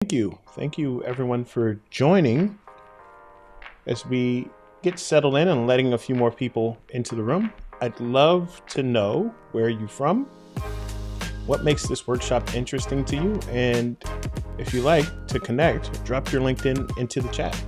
Thank you. Thank you, everyone, for joining as we get settled in and letting a few more people into the room. I'd love to know where you're from, what makes this workshop interesting to you, and if you like to connect, drop your LinkedIn into the chat.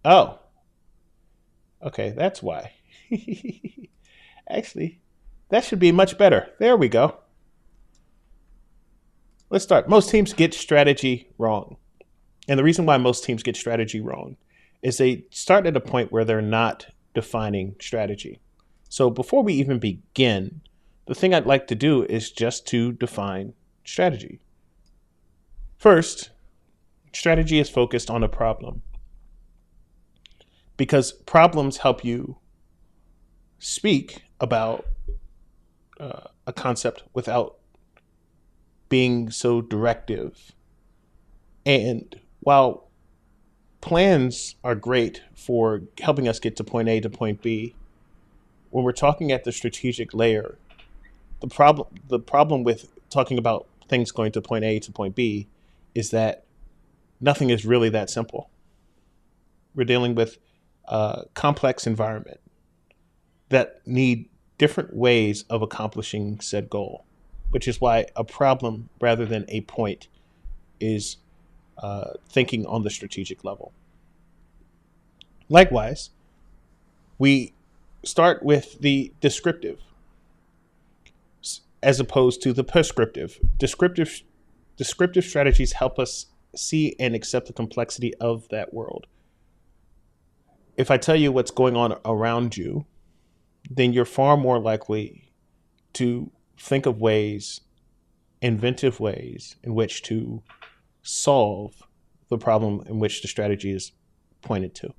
Oh, okay, that's why. Actually, that should be much better. There we go. Let's start. Most teams get strategy wrong. And the reason why most teams get strategy wrong is they start at a point where they're not defining strategy. So before we even begin, the thing I'd like to do is just to define strategy. First, strategy is focused on a problem because problems help you speak about a concept without being so directive. And while plans are great for helping us get to point A to point B, when we're talking at the strategic layer, the problem with talking about things going to point A to point B is that nothing is really that simple. We're dealing with a complex environment that need different ways of accomplishing said goal, which is why a problem rather than a point is thinking on the strategic level. Likewise, we start with the descriptive as opposed to the prescriptive. Descriptive strategies help us see and accept the complexity of that world. If I tell you what's going on around you, then you're far more likely to think of ways inventive ways in which to solve the problem in which the strategy is pointed to.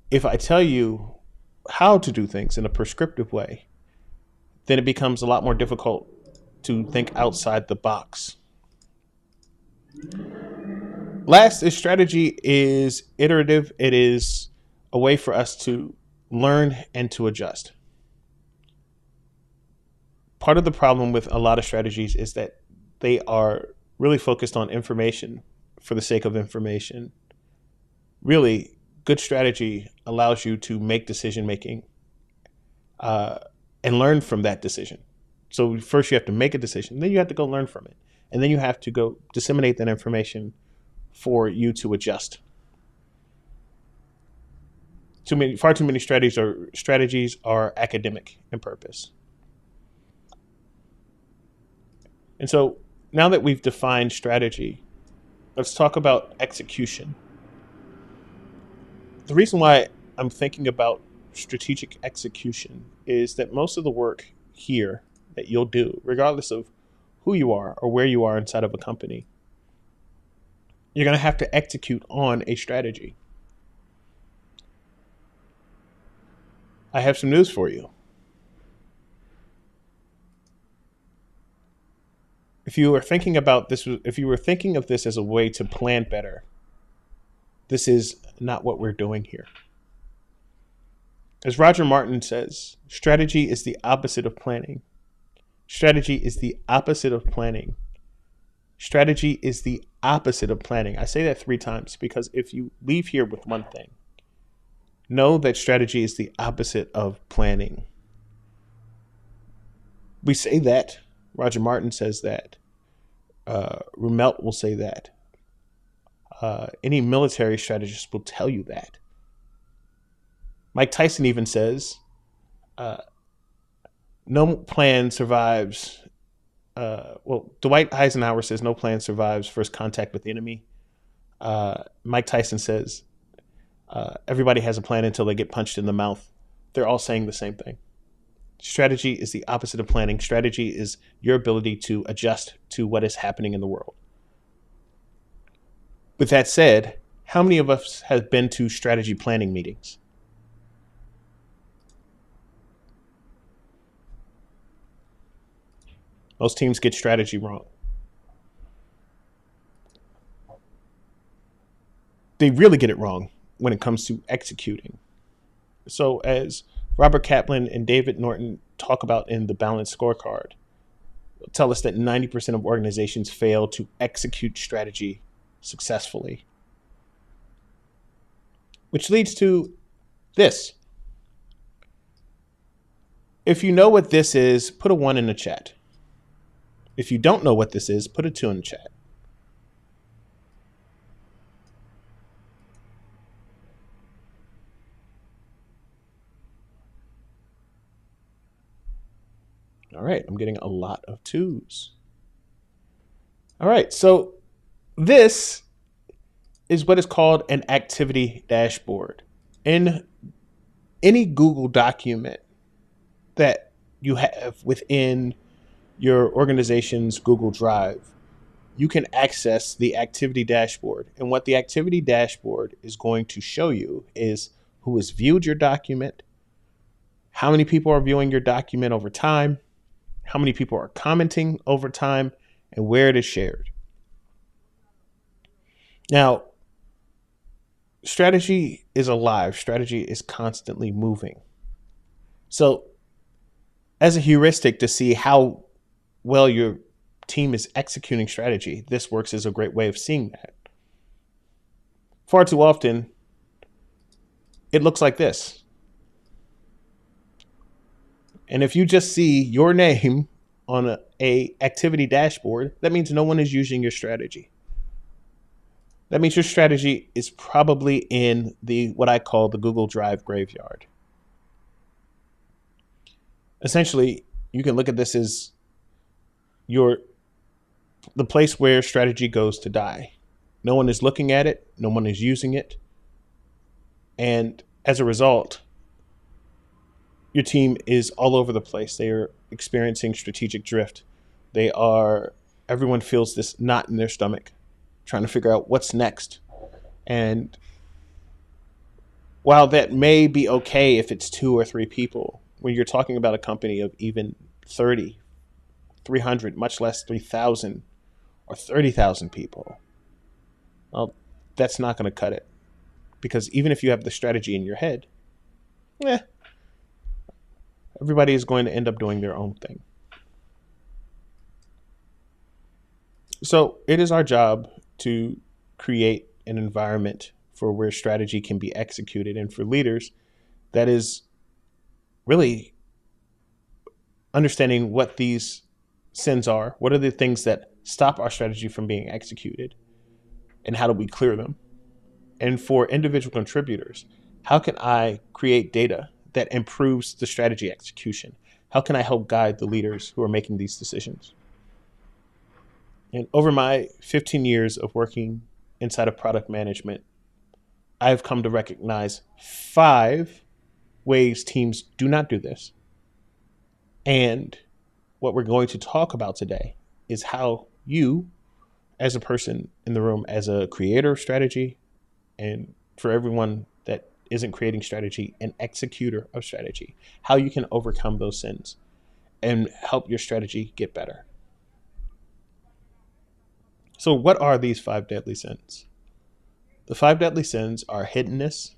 If I tell you how to do things in a prescriptive way, then it becomes a lot more difficult to think outside the box. Last is strategy is iterative. It is a way for us to learn and to adjust. Part of the problem with a lot of strategies is that they are really focused on information for the sake of information. Really, good strategy allows you to make decision making and learn from that decision. So first you have to make a decision, then you have to go learn from it, and then you have to go disseminate that information for you to adjust. Far too many strategies are academic in purpose. And so now that we've defined strategy, let's talk about execution. The reason why I'm thinking about strategic execution is that most of the work here that you'll do, regardless of who you are or where you are inside of a company, you're going to have to execute on a strategy. I have some news for you. If you were thinking about this, if you were thinking of this as a way to plan better, this is not what we're doing here. As Roger Martin says, strategy is the opposite of planning. Strategy is the opposite of planning. Strategy is the opposite of planning. I say that 3 times because if you leave here with one thing, know that strategy is the opposite of planning. We say that. Roger Martin says that. Rumelt will say that. Any military strategist will tell you that. Mike Tyson even says, no plan survives. Dwight Eisenhower says no plan survives first contact with the enemy. Mike Tyson says, everybody has a plan until they get punched in the mouth. They're all saying the same thing. Strategy is the opposite of planning. Strategy is your ability to adjust to what is happening in the world. With that said, how many of us have been to strategy planning meetings? Most teams get strategy wrong. They really get it wrong when it comes to executing. So as Robert Kaplan and David Norton talk about in the Balanced Scorecard, tell us that 90% of organizations fail to execute strategy successfully. Which leads to this. If you know what this is, put a 1 in the chat. If you don't know what this is, put a 2 in the chat. All right, I'm getting a lot of 2s. All right, so this is what is called an activity dashboard. In any Google document that you have within your organization's Google Drive, you can access the activity dashboard. And what the activity dashboard is going to show you is who has viewed your document, how many people are viewing your document over time, how many people are commenting over time, and where it is shared. Now, strategy is alive. Strategy is constantly moving. So as a heuristic to see how well your team is executing strategy, this works as a great way of seeing that. Far too often, it looks like this. And if you just see your name on a activity dashboard, that means no one is using your strategy. That means your strategy is probably in what I call the Google Drive graveyard. Essentially, you can look at this as the place where strategy goes to die. No one is looking at it. No one is using it. And as a result, your team is all over the place. They are experiencing strategic drift. They are everyone feels this knot in their stomach, trying to figure out what's next. And while that may be okay if it's 2 or 3 people, when you're talking about a company of even 30, 300, much less 3,000 or 30,000 people, well, that's not going to cut it. Because even if you have the strategy in your head, everybody is going to end up doing their own thing. So it is our job to create an environment for where strategy can be executed. And for leaders, that is really understanding what these sins are. What are the things that stop our strategy from being executed? And how do we clear them? And for individual contributors, how can I create data that improves the strategy execution? How can I help guide the leaders who are making these decisions? And over my 15 years of working inside of product management, I've come to recognize 5 ways teams do not do this. And what we're going to talk about today is how you, as a person in the room, as a creator of strategy, and for everyone that isn't creating strategy, an executor of strategy, how you can overcome those sins and help your strategy get better. So what are these 5 deadly sins? The 5 deadly sins are hiddenness,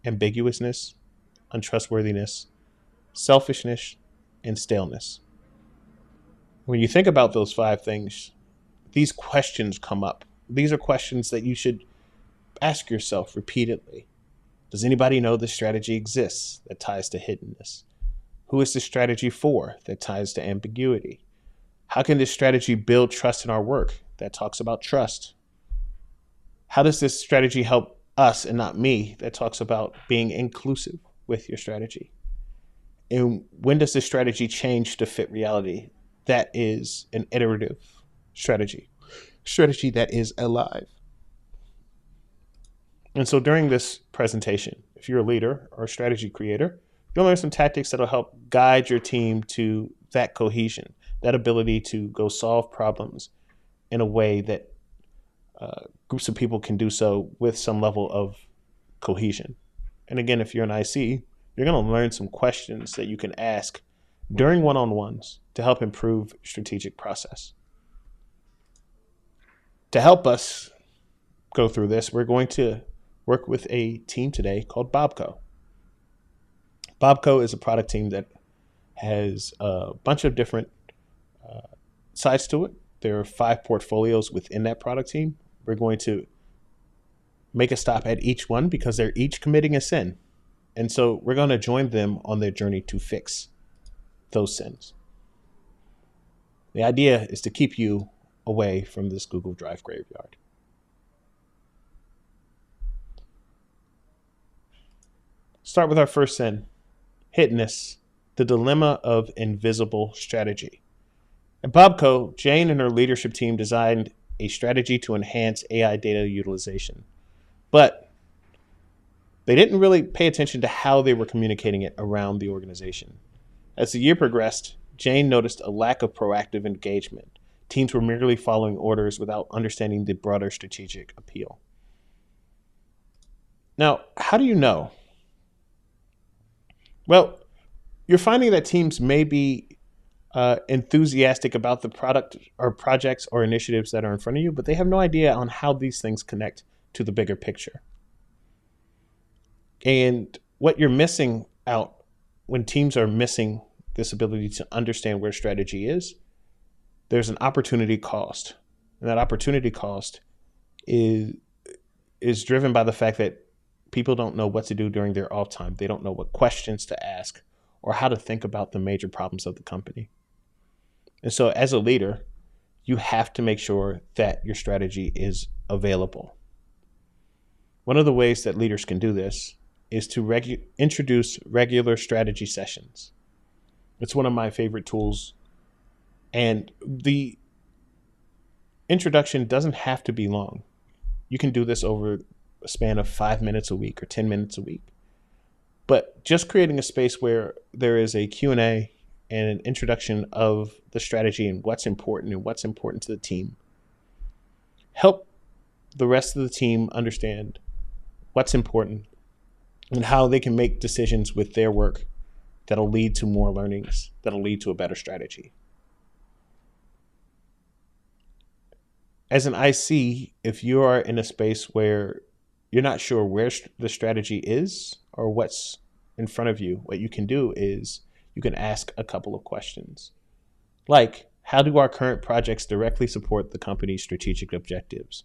ambiguousness, untrustworthiness, selfishness, and staleness. When you think about those 5 things, these questions come up. These are questions that you should ask yourself repeatedly. Does anybody know this strategy exists that ties to hiddenness? Who is this strategy for that ties to ambiguity? How can this strategy build trust in our work that talks about trust? How does this strategy help us and not me that talks about being inclusive with your strategy? And when does this strategy change to fit reality? That is an iterative strategy that is alive. And so during this presentation, if you're a leader or a strategy creator, you'll learn some tactics that'll help guide your team to that cohesion, that ability to go solve problems in a way that groups of people can do so with some level of cohesion. And again, if you're an IC, you're going to learn some questions that you can ask during one-on-ones to help improve strategic process. To help us go through this, we're going to work with a team today called Bobco. Bobco is a product team that has a bunch of different sides to it. There are 5 portfolios within that product team. We're going to make a stop at each one because they're each committing a sin. And so we're going to join them on their journey to fix those sins. The idea is to keep you away from this Google Drive graveyard. Start with our first sin, hiddenness, the dilemma of invisible strategy. At Bobco, Jane and her leadership team designed a strategy to enhance AI data utilization. But they didn't really pay attention to how they were communicating it around the organization. As the year progressed, Jane noticed a lack of proactive engagement. Teams were merely following orders without understanding the broader strategic appeal. Now, how do you know? Well, you're finding that teams may be enthusiastic about the product or projects or initiatives that are in front of you, but they have no idea on how these things connect to the bigger picture. And what you're missing out when teams are missing this ability to understand where strategy is, there's an opportunity cost. And that opportunity cost is driven by the fact that people don't know what to do during their off time. They don't know what questions to ask or how to think about the major problems of the company. And so as a leader, you have to make sure that your strategy is available. One of the ways that leaders can do this is to introduce regular strategy sessions. It's one of my favorite tools. And the introduction doesn't have to be long. You can do this over a span of 5 minutes a week or 10 minutes a week. But just creating a space where there is a Q&A and an introduction of the strategy and what's important to the team. Help the rest of the team understand what's important and how they can make decisions with their work that'll lead to more learnings, that'll lead to a better strategy. As an IC, if you are in a space where you're not sure where the strategy is or what's in front of you, what you can do is you can ask a couple of questions. Like, how do our current projects directly support the company's strategic objectives?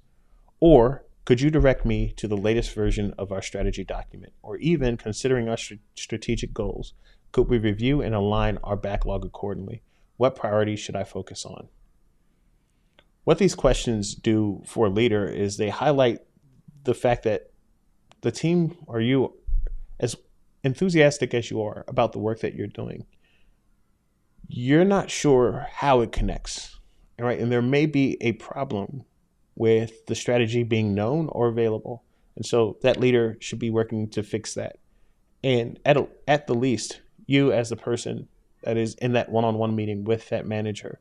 Or could you direct me to the latest version of our strategy document? Or even considering our strategic goals, could we review and align our backlog accordingly? What priorities should I focus on? What these questions do for a leader is they highlight the fact that the team, or you, as enthusiastic as you are about the work that you're doing, you're not sure how it connects, right? And there may be a problem with the strategy being known or available. And so that leader should be working to fix that. And at the least, you as the person that is in that one-on-one meeting with that manager,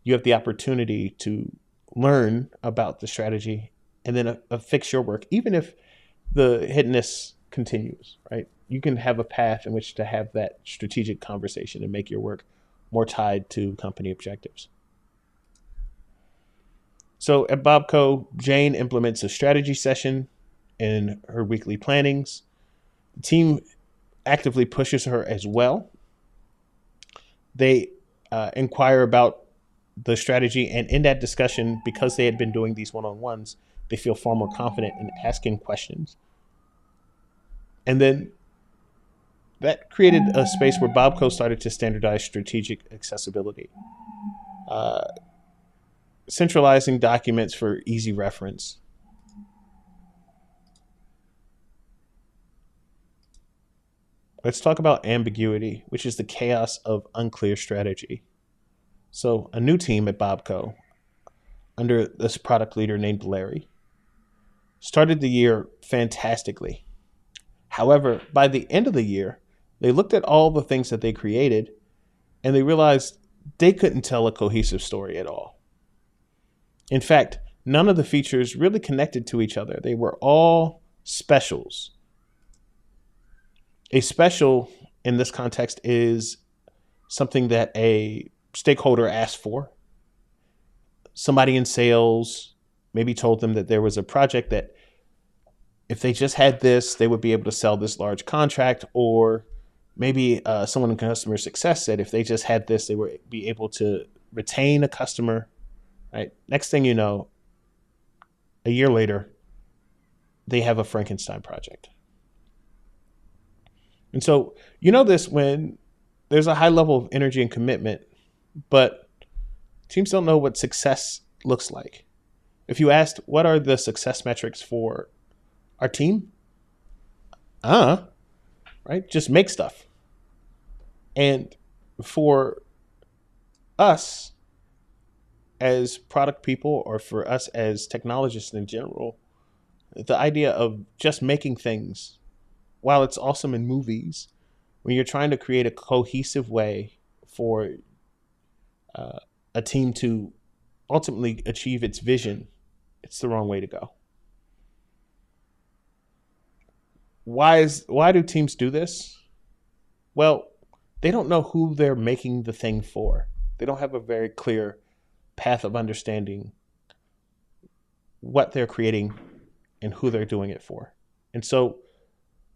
you have the opportunity to learn about the strategy and then fix your work, even if the hiddenness continues, right? You can have a path in which to have that strategic conversation and make your work more tied to company objectives. So at Bobco, Jane implements a strategy session in her weekly plannings. The team actively pushes her as well. They inquire about the strategy, and in that discussion, because they had been doing these one-on-ones, they feel far more confident in asking questions. And then that created a space where Bobco started to standardize strategic accessibility, centralizing documents for easy reference. Let's talk about ambiguity, which is the chaos of unclear strategy. So a new team at Bobco, under this product leader named Larry, started the year fantastically. However, by the end of the year, they looked at all the things that they created and they realized they couldn't tell a cohesive story at all. In fact, none of the features really connected to each other. They were all specials. A special in this context is something that a stakeholder asked for. Somebody in sales maybe told them that there was a project that if they just had this, they would be able to sell this large contract. Or maybe someone in customer success said if they just had this, they would be able to retain a customer. Right? Next thing you know, a year later, they have a Frankenstein project. And so you know this when there's a high level of energy and commitment, but teams don't know what success looks like. If you asked, what are the success metrics for our team? Right? Just make stuff. And for us as product people, or for us as technologists in general, the idea of just making things, while it's awesome in movies, when you're trying to create a cohesive way for a team to ultimately achieve its vision, it's the wrong way to go. Why do teams do this? Well, they don't know who they're making the thing for. They don't have a very clear path of understanding what they're creating and who they're doing it for. And so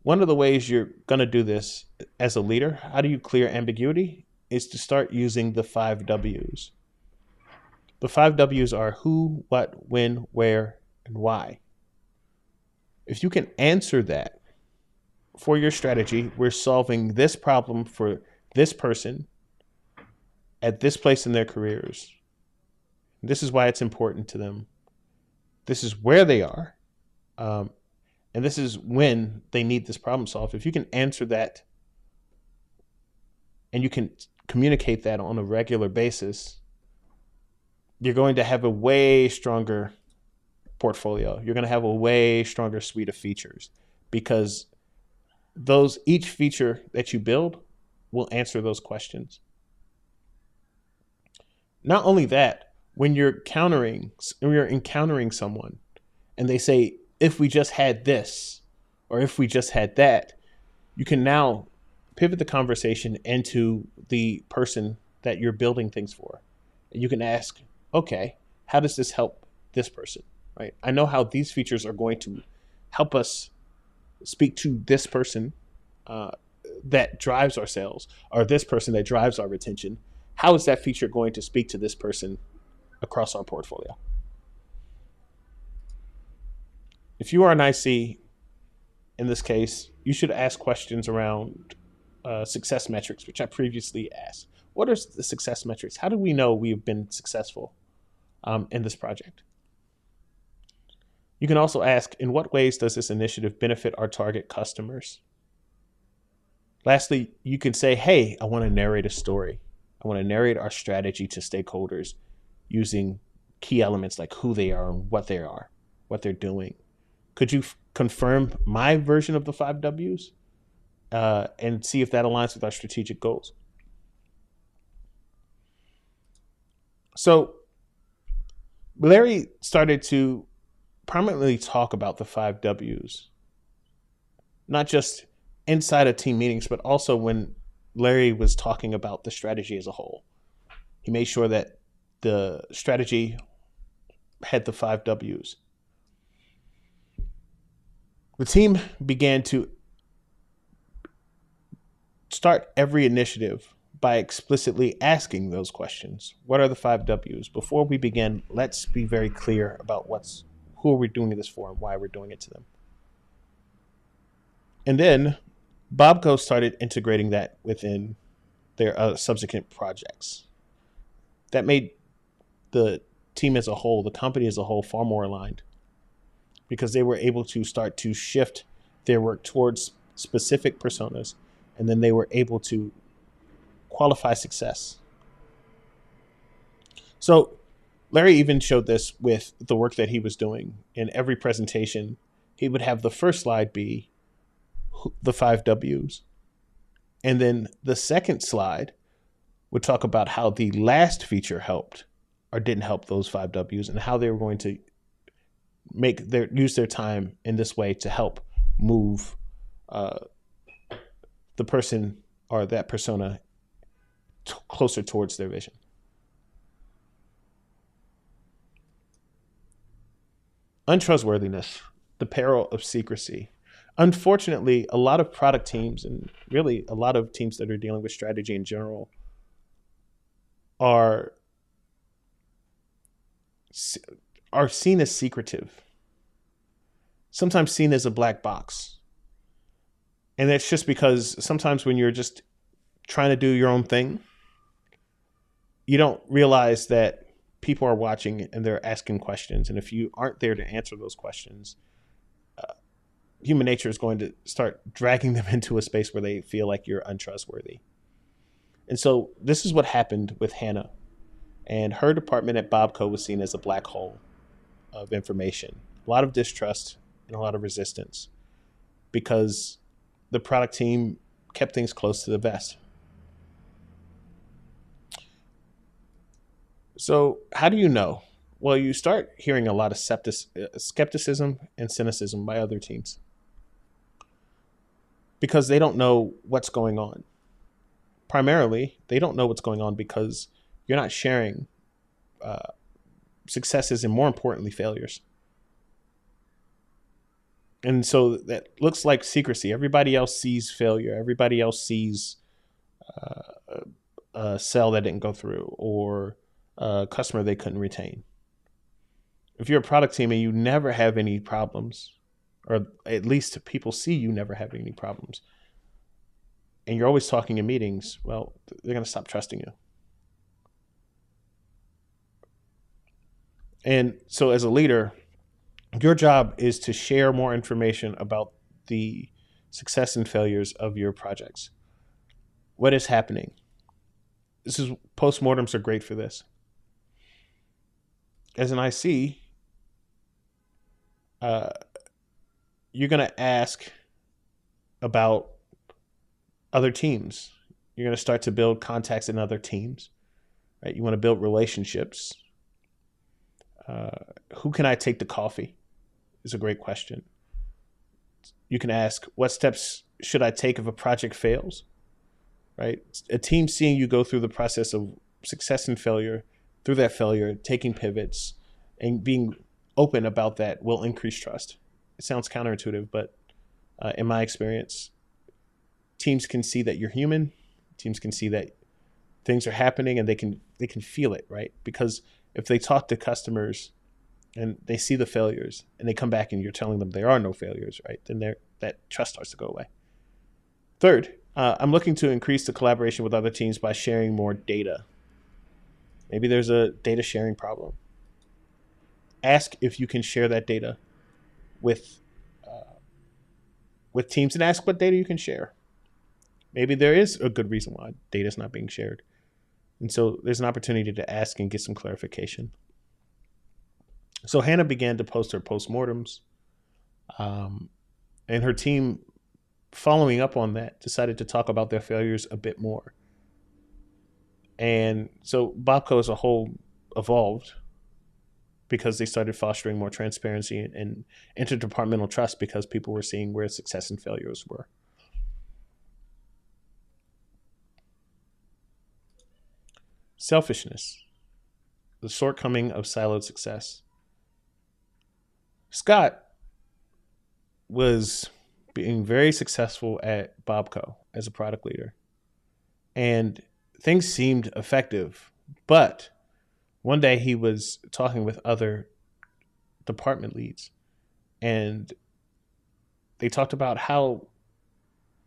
one of the ways you're going to do this as a leader, how do you clear ambiguity, is to start using the 5 W's. The 5 W's are who, what, when, where, and why. If you can answer that for your strategy, we're solving this problem for this person at this place in their careers. This is why it's important to them. This is where they are. And this is when they need this problem solved. If you can answer that and you can communicate that on a regular basis, you're going to have a way stronger portfolio. You're going to have a way stronger suite of features, because each feature that you build will answer those questions. Not only that, when you're encountering someone and they say, if we just had this, or if we just had that, you can now pivot the conversation into the person that you're building things for. And you can ask, okay, how does this help this person? Right? I know how these features are going to help us speak to this person uh, that drives our sales, or this person that drives our retention. How is that feature going to speak to this person across our portfolio? If you are an IC in this case, you should ask questions around success metrics, which I previously asked. What are the success metrics? How do we know we've been successful in this project? You can also ask, in what ways does this initiative benefit our target customers? Lastly, you can say, hey, I want to narrate a story. I want to narrate our strategy to stakeholders using key elements like who they are, what they're doing. Could you confirm my version of the 5 Ws and see if that aligns with our strategic goals? So Larry started to prominently talk about the 5 Ws, not just inside of team meetings, but also when Larry was talking about the strategy as a whole. He made sure that the strategy had the 5 Ws. The team began to start every initiative by explicitly asking those questions. What are the 5 Ws? Before we begin, let's be very clear about who are we doing this for and why we're doing it to them. And then Bobco started integrating that within their subsequent projects. That made the team as a whole, the company as a whole, far more aligned because they were able to start to shift their work towards specific personas, and then they were able to qualify success. So Larry even showed this with the work that he was doing. In every presentation, he would have the first slide be the 5 Ws. And then the second slide would talk about how the last feature helped or didn't help those 5 Ws and how they were going to use their time in this way to help move the person or that persona closer towards their vision. Untrustworthiness, the peril of secrecy. Unfortunately, a lot of product teams and really a lot of teams that are dealing with strategy in general are seen as secretive, sometimes seen as a black box. And that's just because sometimes when you're just trying to do your own thing, you don't realize that people are watching and they're asking questions. And if you aren't there to answer those questions, human nature is going to start dragging them into a space where they feel like you're untrustworthy. And so this is what happened with Hannah. And her department at Bobco was seen as a black hole of information, a lot of distrust and a lot of resistance because the product team kept things close to the vest. So how do you know? Well, you start hearing a lot of skepticism and cynicism by other teams because they don't know what's going on. Primarily, they don't know what's going on because you're not sharing successes and, more importantly, failures. And so that looks like secrecy. Everybody else sees failure. Everybody else sees a sale that didn't go through or a customer they couldn't retain. If you're a product team and you never have any problems, or at least people see you never have any problems, and you're always talking in meetings, well, they're going to stop trusting you. And so as a leader, your job is to share more information about the success and failures of your projects. What is happening? Postmortems are great for this. As an IC, you're going to ask about other teams. You're going to start to build contacts in other teams. right? You want to build relationships. Who can I take to coffee is a great question. You can ask, what steps should I take if a project fails, right? A team seeing you go through the process of success and failure, through that failure, taking pivots, and being open about that will increase trust. It sounds counterintuitive, but in my experience, teams can see that you're human. Teams can see that things are happening, and they can feel it, right? Because if they talk to customers and they see the failures and they come back and you're telling them there are no failures, right? Then that trust starts to go away. Third, I'm looking to increase the collaboration with other teams by sharing more data. Maybe there's a data sharing problem. Ask if you can share that data with teams, and ask what data you can share. Maybe there is a good reason why data is not being shared. And so there's an opportunity to ask and get some clarification. So Hannah began to post her postmortems, and her team, following up on that, decided to talk about their failures a bit more. And so Bobco as a whole evolved because they started fostering more transparency and interdepartmental trust, because people were seeing where success and failures were. Selfishness, the shortcoming of siloed success. Scott was being very successful at Bobco as a product leader, and things seemed effective. But one day he was talking with other department leads, and they talked about how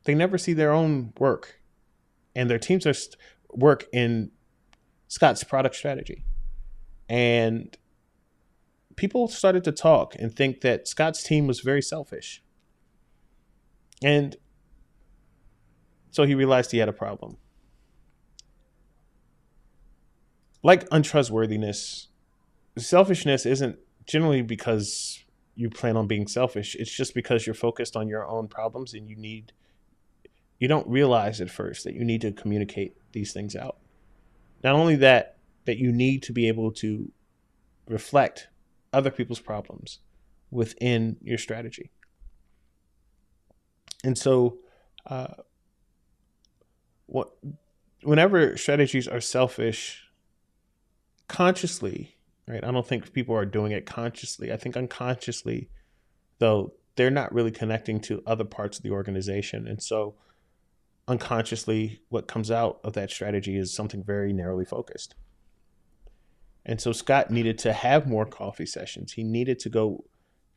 they never see their own work, and their teams are work in Scott's product strategy. And people started to talk and think that Scott's team was very selfish. And so he realized he had a problem. Like untrustworthiness, selfishness isn't generally because you plan on being selfish. It's just because you're focused on your own problems, and you don't realize at first that you need to communicate these things out. Not only that you need to be able to reflect other people's problems within your strategy. And so whenever strategies are selfish, consciously, right? I don't think people are doing it consciously. I think unconsciously, though, they're not really connecting to other parts of the organization. And so unconsciously, what comes out of that strategy is something very narrowly focused. And so Scott needed to have more coffee sessions. He needed to go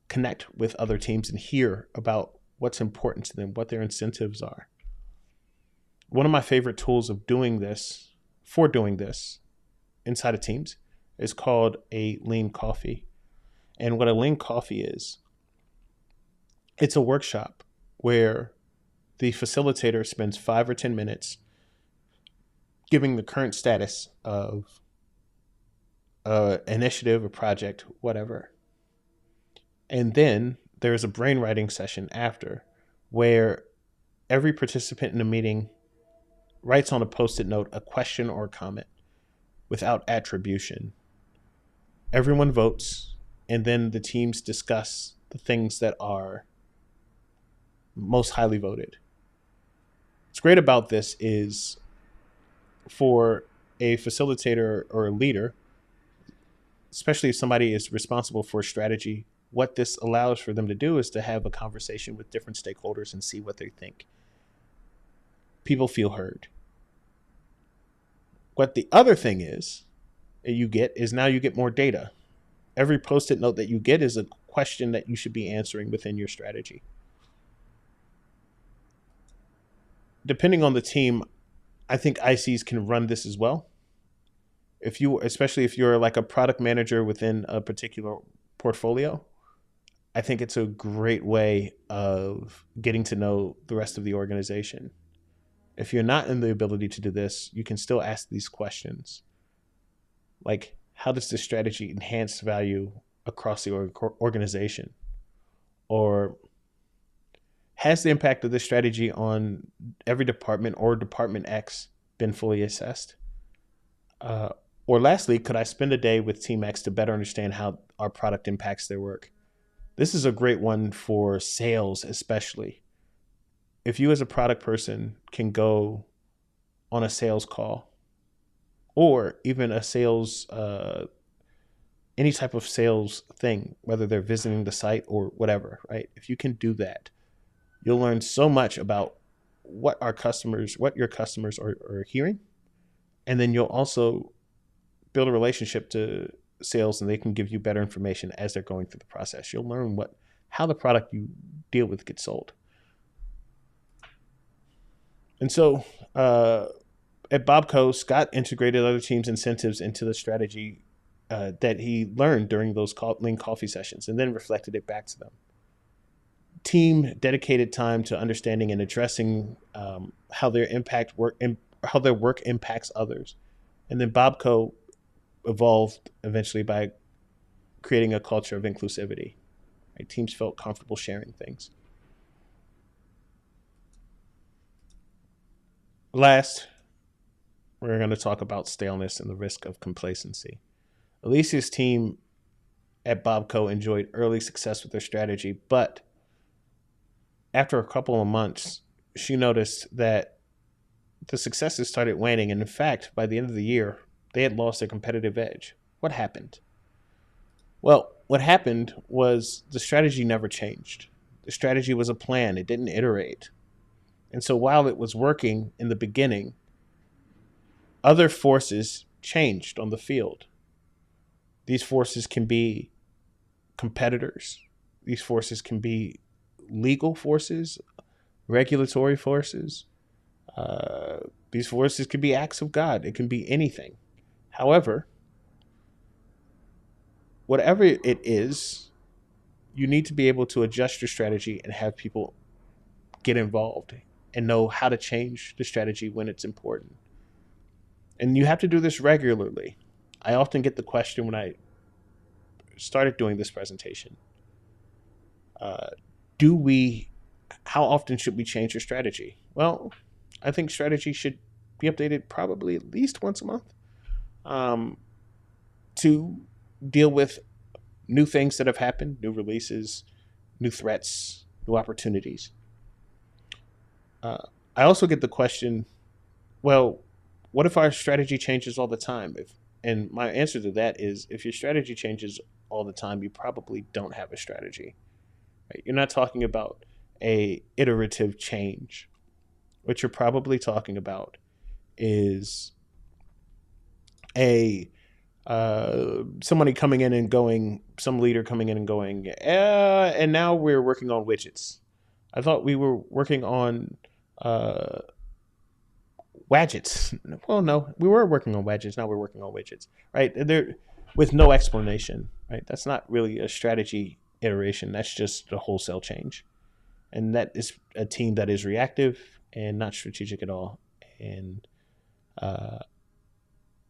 connect with other teams and hear about what's important to them, what their incentives are. One of my favorite tools of doing this inside of teams is called a lean coffee. And what a lean coffee is, it's a workshop where the facilitator spends 5 or 10 minutes giving the current status of initiative, a project, whatever. And then there's a brainwriting session after, where every participant in the meeting writes on a Post-it note a question or a comment without attribution. Everyone votes, and then the teams discuss the things that are most highly voted. What's great about this is, for a facilitator or a leader, especially if somebody is responsible for strategy, what this allows for them to do is to have a conversation with different stakeholders and see what they think. People feel heard. What the other thing is that you get is, now you get more data. Every Post-it note that you get is a question that you should be answering within your strategy. Depending on the team, I think ICs can run this as well. Especially if you're like a product manager within a particular portfolio, I think it's a great way of getting to know the rest of the organization. If you're not in the ability to do this, you can still ask these questions. Like, how does this strategy enhance value across the organization? Or has the impact of this strategy on every department or department X been fully assessed? Or lastly, could I spend a day with Team X to better understand how our product impacts their work? This is a great one for sales, especially. If you as a product person can go on a sales call or even a sales, any type of sales thing, whether they're visiting the site or whatever, right? If you can do that, you'll learn so much about what your customers are hearing. And then you'll also build a relationship to sales and they can give you better information as they're going through the process. You'll learn how the product you deal with gets sold. And so at Bobco, Scott integrated other teams' incentives into the strategy that he learned during those lean coffee sessions and then reflected it back to them. Team dedicated time to understanding and addressing how their work impacts others. And then Bobco evolved eventually by creating a culture of inclusivity. Right? Teams felt comfortable sharing things. Last, we're going to talk about staleness and the risk of complacency. Alicia's team at Bobco enjoyed early success with their strategy, but after a couple of months, she noticed that the successes started waning. And in fact, by the end of the year, they had lost their competitive edge. What happened? Well, what happened was the strategy never changed. The strategy was a plan. It didn't iterate. And so while it was working in the beginning, other forces changed on the field. These forces can be competitors. These forces can be legal forces, regulatory forces. These forces can be acts of God. It can be anything. However, whatever it is, you need to be able to adjust your strategy and have people get involved and know how to change the strategy when it's important. And you have to do this regularly. I often get the question when I started doing this presentation, how often should we change your strategy? Well, I think strategy should be updated probably at least once a month to deal with new things that have happened, new releases, new threats, new opportunities. I also get the question, well, what if our strategy changes all the time? And my answer to that is, if your strategy changes all the time, you probably don't have a strategy. Right? You're not talking about a iterative change. What you're probably talking about is somebody coming in and going, some leader coming in and going, and now we're working on widgets. I thought we were working on widgets. Well, no, we were working on widgets. Now we're working on widgets, right? They're with no explanation, right? That's not really a strategy iteration. That's just a wholesale change. And that is a team that is reactive and not strategic at all. And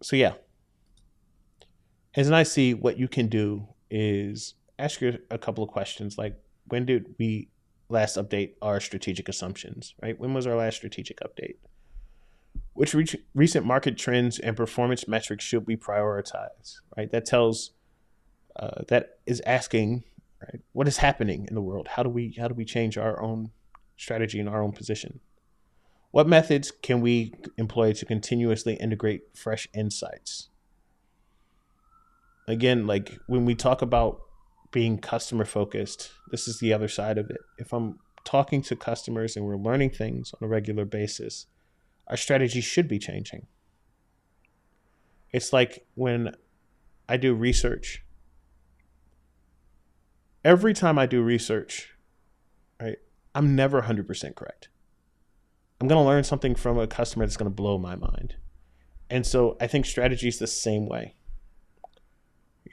so, yeah. As I see, what you can do is ask you a couple of questions like, when did we last update our strategic assumptions, right? When was our last strategic update? Which recent market trends and performance metrics should we prioritize, right? That is asking, right, what is happening in the world? How do we change our own strategy and our own position? What methods can we employ to continuously integrate fresh insights? Again, like when we talk about being customer focused, this is the other side of it. If I'm talking to customers and we're learning things on a regular basis, our strategy should be changing. It's like when I do research. Every time I do research, right, I'm never 100% correct. I'm going to learn something from a customer that's going to blow my mind. And so I think strategy is the same way.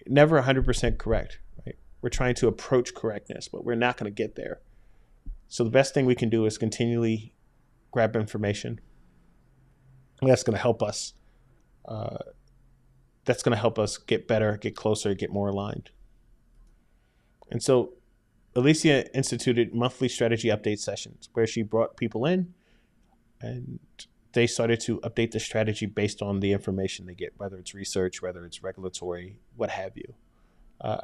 Never 100% correct, right? We're trying to approach correctness, but we're not going to get there. So the best thing we can do is continually grab information. And that's going to help us. That's going to help us get better, get closer, get more aligned. And so Alicia instituted monthly strategy update sessions where she brought people in and they started to update the strategy based on the information they get, whether it's research, whether it's regulatory, what have you.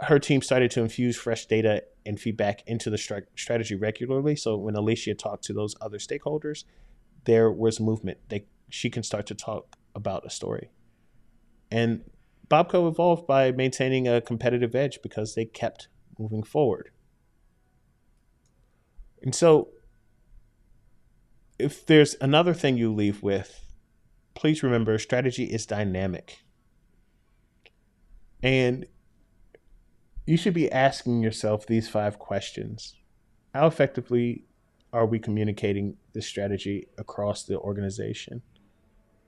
Her team started to infuse fresh data and feedback into the strategy regularly. So when Alicia talked to those other stakeholders, there was movement. She can start to talk about a story. And Bobco evolved by maintaining a competitive edge because they kept moving forward. And so, if there's another thing you leave with, please remember strategy is dynamic. And you should be asking yourself these 5 questions. How effectively are we communicating this strategy across the organization?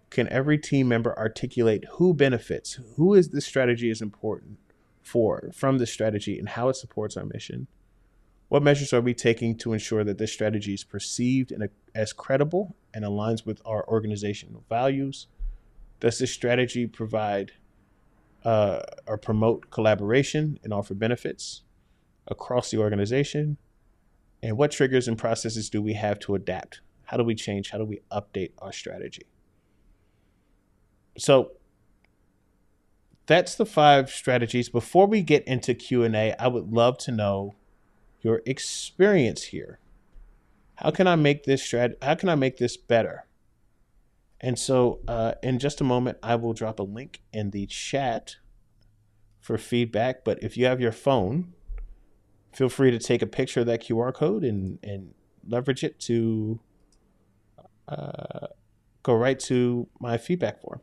Can every team member articulate who benefits, who is this strategy is important for from the strategy and how it supports our mission? What measures are we taking to ensure that this strategy is perceived as credible and aligns with our organizational values? Does this strategy provide or promote collaboration and offer benefits across the organization? And what triggers and processes do we have to adapt? How do we change? How do we update our strategy? So that's the 5 strategies. Before we get into Q&A, I would love to know your experience here. How can I make this better? And so in just a moment, I will drop a link in the chat for feedback. But if you have your phone, feel free to take a picture of that QR code and leverage it to go right to my feedback form.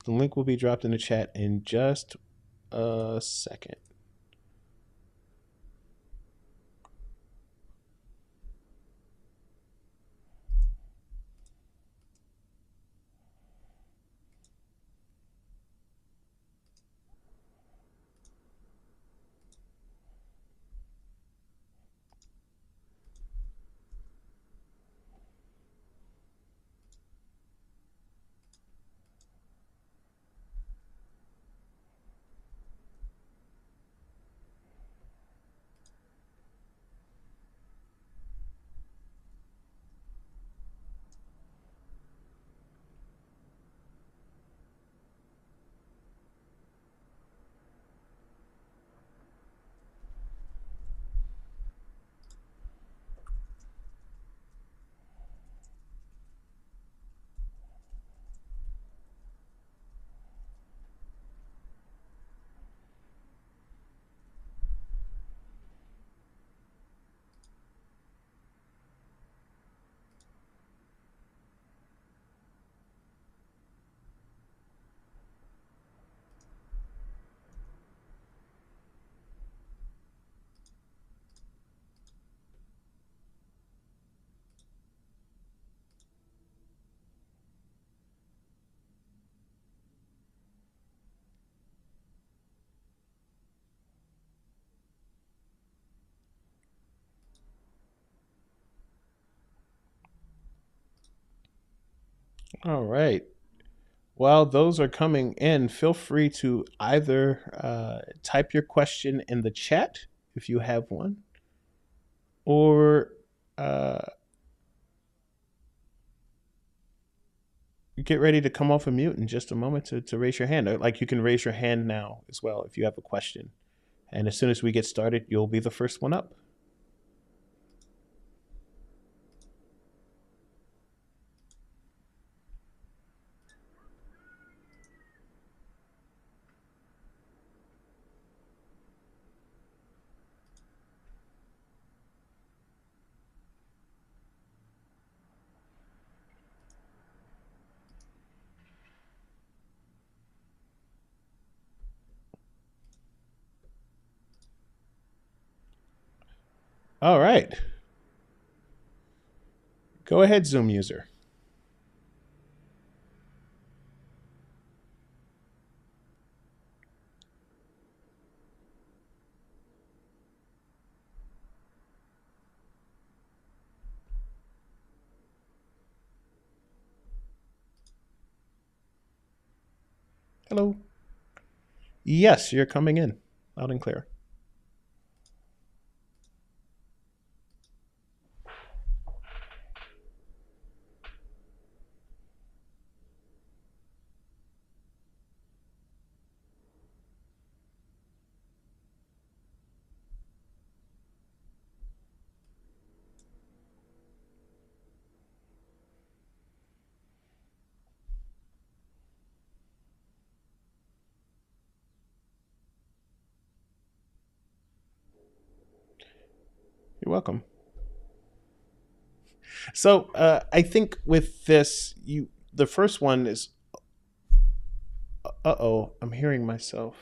The link will be dropped in the chat in just a second. All right. While those are coming in, feel free to either type your question in the chat if you have one, or uh, get ready to come off of mute in just a moment to raise your hand. Like you can raise your hand now as well if you have a question. And as soon as we get started, you'll be the first one up. All right. Go ahead, Zoom user. Hello. Yes, you're coming in loud and clear. You're welcome. So I think with this, the first one is, uh-oh, I'm hearing myself.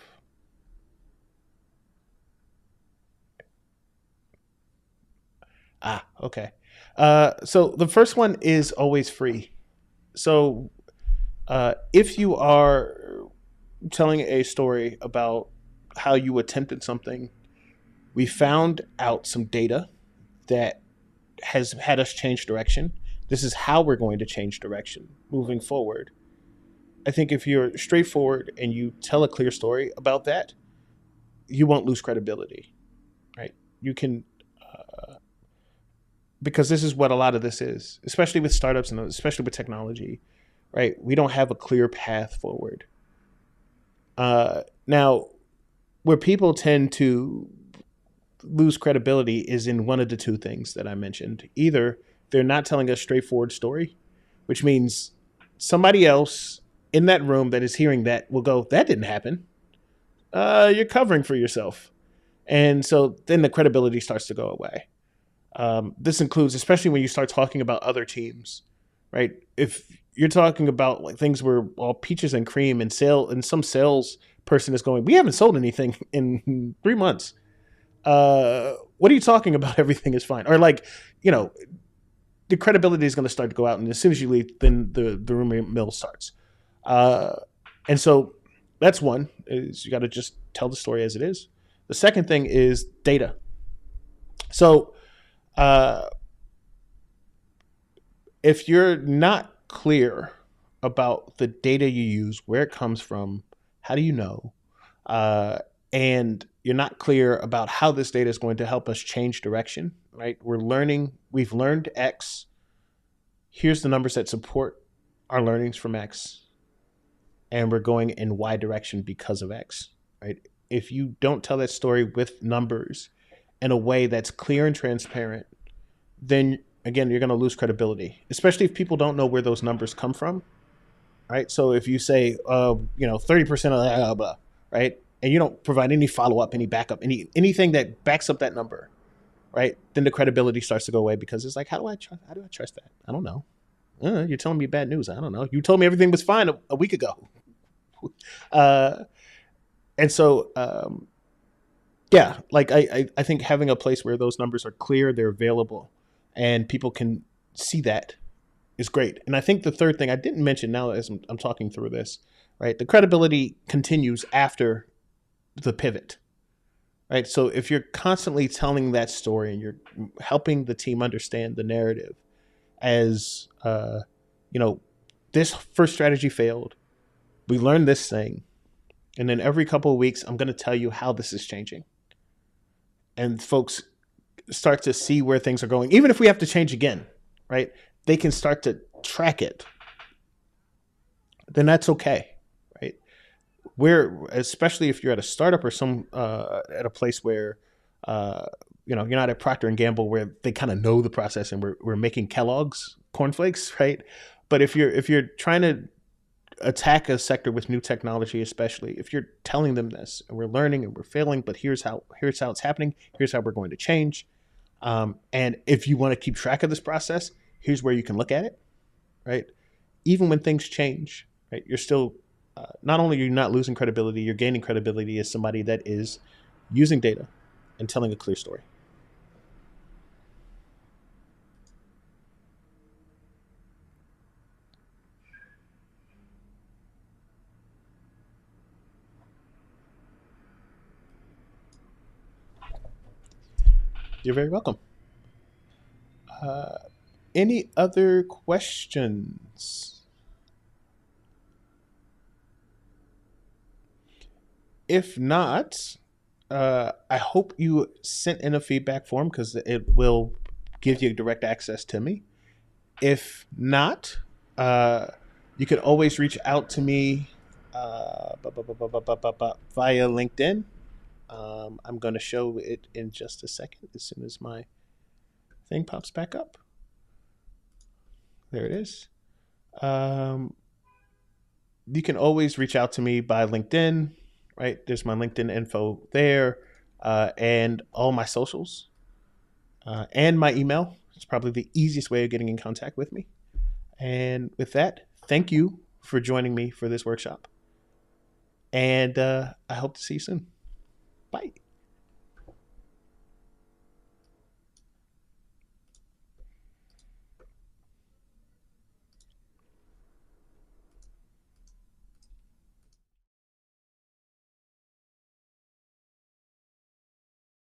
Ah, okay. So the first one is always free. So if you are telling a story about how you attempted something, we found out some data that has had us change direction. This is how we're going to change direction moving forward. I think if you're straightforward and you tell a clear story about that, you won't lose credibility, right? You can, because this is what a lot of this is, especially with startups and especially with technology, right? We don't have a clear path forward. Now, where people tend to lose credibility is in one of the two things that I mentioned. Either they're not telling a straightforward story, which means somebody else in that room that is hearing that will go, "That didn't happen." You're covering for yourself, and so then the credibility starts to go away. This includes, especially when you start talking about other teams, right? If you're talking about like things where all peaches and cream and some sales person is going, "We haven't sold anything in 3 months." What are you talking about? Everything is fine, or like, you know, the credibility is going to start to go out, and as soon as you leave, then the rumor mill starts. Uh, and so that's one, is you got to just tell the story as it is. The second thing is data. So uh, if you're not clear about the data you use, where it comes from, how do you know, uh, and you're not clear about how this data is going to help us change direction, right? We've learned X. Here's the numbers that support our learnings from X, and we're going in Y direction because of X, right? If you don't tell that story with numbers in a way that's clear and transparent, then again, you're going to lose credibility, especially if people don't know where those numbers come from, right? So if you say, 30% of that, blah, blah, right? And you don't provide any follow up, any backup, anything that backs up that number, right? Then the credibility starts to go away because it's like, how do I trust that? I don't know. You're telling me bad news. I don't know. You told me everything was fine a week ago. Uh, and so, yeah, like I think having a place where those numbers are clear, they're available, and people can see that is great. And I think the third thing I didn't mention now as I'm talking through this, right? The credibility continues after the pivot, right? So if you're constantly telling that story and you're helping the team understand the narrative as, you know, this first strategy failed, we learned this thing, and then every couple of weeks, I'm going to tell you how this is changing. And folks start to see where things are going. Even if we have to change again, right? They can start to track it. Then that's okay, right? Especially if you're at a startup or at a place where you're not at Procter and Gamble where they kind of know the process and we're making Kellogg's cornflakes, right? But if you're trying to attack a sector with new technology, especially if you're telling them this and we're learning and we're failing, but here's how it's happening, here's how we're going to change, and if you want to keep track of this process, here's where you can look at it, right? Even when things change, right, you're still not only are you not losing credibility, you're gaining credibility as somebody that is using data and telling a clear story. You're very welcome. Uh, any other questions? If not, I hope you sent in a feedback form because it will give you direct access to me. If not, uh, you can always reach out to me via LinkedIn. I'm going to show it in just a second as soon as my thing pops back up. There it is. Um, you can always reach out to me by LinkedIn, right? There's my LinkedIn info there, and all my socials, and my email. It's probably the easiest way of getting in contact with me. And with that, thank you for joining me for this workshop. And I hope to see you soon. Bye.